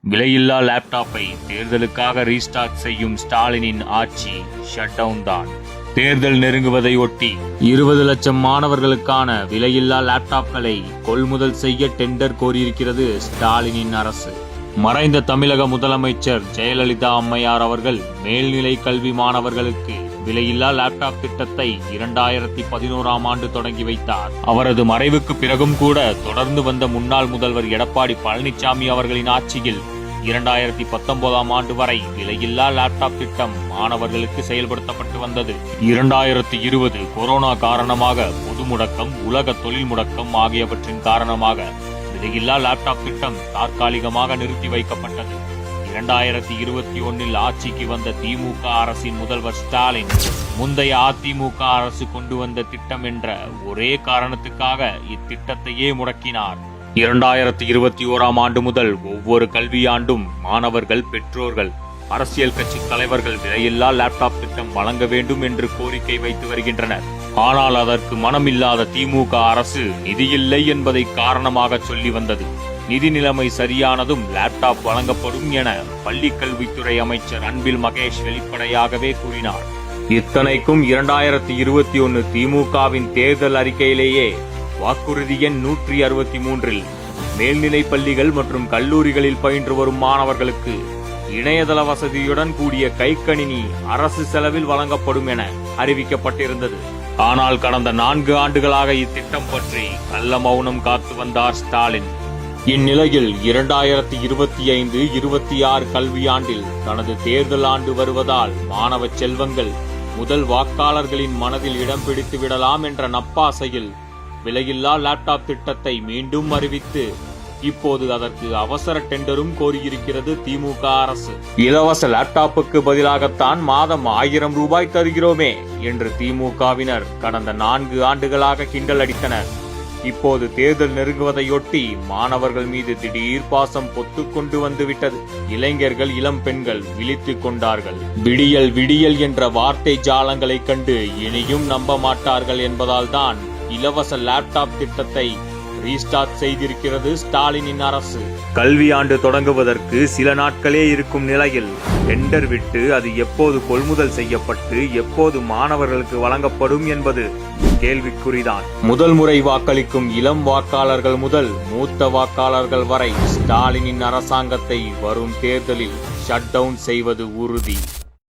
விலையில்லா லேப்டாப்பை தேர்தலுக்காக ரீஸ்டாக் செய்யும் ஸ்டாலினின் ஆட்சி ஷட் டவுன் தான். தேர்தல் நெருங்குவதை ஒட்டி 20 லட்சம் மாணவர்களுக்கான விலையில்லா லேப்டாப்களை கொள்முதல் செய்ய டெண்டர் கோரியிருக்கிறது ஸ்டாலினின் அரசு. மறைந்த தமிழக முதலமைச்சர் ஜெயலலிதா அம்மையார் அவர்கள் மேல்நிலை கல்வி மாணவர்களுக்கு விலையில்லா லேப்டாப் திட்டத்தை 2011ஆம் ஆண்டு தொடங்கி வைத்தார். அவரது மறைவுக்கு பிறகும் கூட தொடர்ந்து வந்த முன்னாள் முதல்வர் எடப்பாடி பழனிசாமி அவர்களின் ஆட்சியில் 2019ஆம் ஆண்டு வரை விலையில்லா லேப்டாப் திட்டம் மாணவர்களுக்கு செயல்படுத்தப்பட்டு வந்தது. 2020 கொரோனா காரணமாக பொது முடக்கம், உலக தொழில் முடக்கம் ஆகியவற்றின் காரணமாக விலையில்லா லேப்டாப் திட்டம் தற்காலிகமாக நிறுத்தி வைக்கப்பட்டது. 2021இல் ஆட்சிக்கு வந்த திமுக அரசின் முதல்வர் ஸ்டாலின் முந்தைய அதிமுக அரசு கொண்டு வந்த திட்டம் என்ற ஒரே காரணத்துக்காக இத்திட்டத்தையே முடக்கினார். 2021ஆம் ஆண்டு முதல் ஒவ்வொரு கல்வியாண்டும் மாணவர்கள், பெற்றோர்கள், அரசியல் கட்சி தலைவர்கள் விலையில்லா லேப்டாப் திட்டம் வழங்க வேண்டும் என்று கோரிக்கை வைத்து வருகின்றனர். ஆனால் அதற்கு மனமில்லாத திமுக அரசு நிதியில்லை என்பதை காரணமாக சொல்லி வந்தது. நிதி நிலைமை சரியானதும் லேப்டாப் வழங்கப்படும் என பள்ளி கல்வித்துறை அமைச்சர் அன்பில் மகேஷ் வெளிப்படையாகவே கூறினார். இத்தனைக்கும் 2021 திமுகவின் தேர்தல் அறிக்கையிலேயே வாக்குறுதி எண் 163இல் மேல்நிலை பள்ளிகள் மற்றும் கல்லூரிகளில் பயின்று வரும் மாணவர்களுக்கு இணையதள வசதியுடன் கூடிய கைக்கணினி அரசு செலவில் வழங்கப்படும் என அறிவிக்கப்பட்டிருந்தது. ஆனால் கடந்த 4 ஆண்டுகளாக இத்திட்டம் பற்றி கள்ள மௌனம் காத்து வந்தார் ஸ்டாலின். இந்நிலையில் 2025-26 கல்வியாண்டில் தனது தேர்தல் ஆண்டு வருவதால் மாணவ செல்வங்கள் முதல் வாக்காளர்களின் மனதில் இடம் பிடித்து விடலாம் என்ற நப்பாசையில் விலையில்லா லேப்டாப் திட்டத்தை மீண்டும் அறிவித்து இப்போது அதற்கு அவசர டெண்டரும் கோரியிருக்கிறது திமுக அரசு. இலவச லேப்டாப்புக்கு பதிலாகத்தான் மாதம் 1000 ரூபாய் தருகிறோமே என்று திமுகவினர் கடந்த 4 ஆண்டுகளாக கிண்டல் அடித்தனர். இப்போது தேர்தல் நெருங்குவதையொட்டி மாணவர்கள் மீது திடீர் பாசம் பொத்து கொண்டு வந்துவிட்டது. இளைஞர்கள், இளம் பெண்கள் விழித்துக் கொண்டார்கள். விடியல் விடியல் என்ற வார்த்தை ஜாலங்களை கண்டு இனியும் நம்ப மாட்டார்கள் என்பதால் தான் இலவச லேப்டாப் திட்டத்தை ரீஸ்டார்ட் செய்திருக்கிறது ஸ்டாலினின் அரசு. கல்வியாண்டு தொடங்குவதற்கு சில நாட்களே இருக்கும் நிலையில் டெண்டர் விட்டு அது எப்போது கொள்முதல் செய்யப்பட்டு எப்போது மாணவர்களுக்கு வழங்கப்படும் என்பது கேள்விக்குறிதான். முதல் முறை வாக்களிக்கும் இளம் வாக்காளர்கள் முதல் மூத்த வாக்காளர்கள் வரை ஸ்டாலினின் அரசாங்கத்தை வரும் தேர்தலில் ஷட் டவுன் செய்வது உறுதி.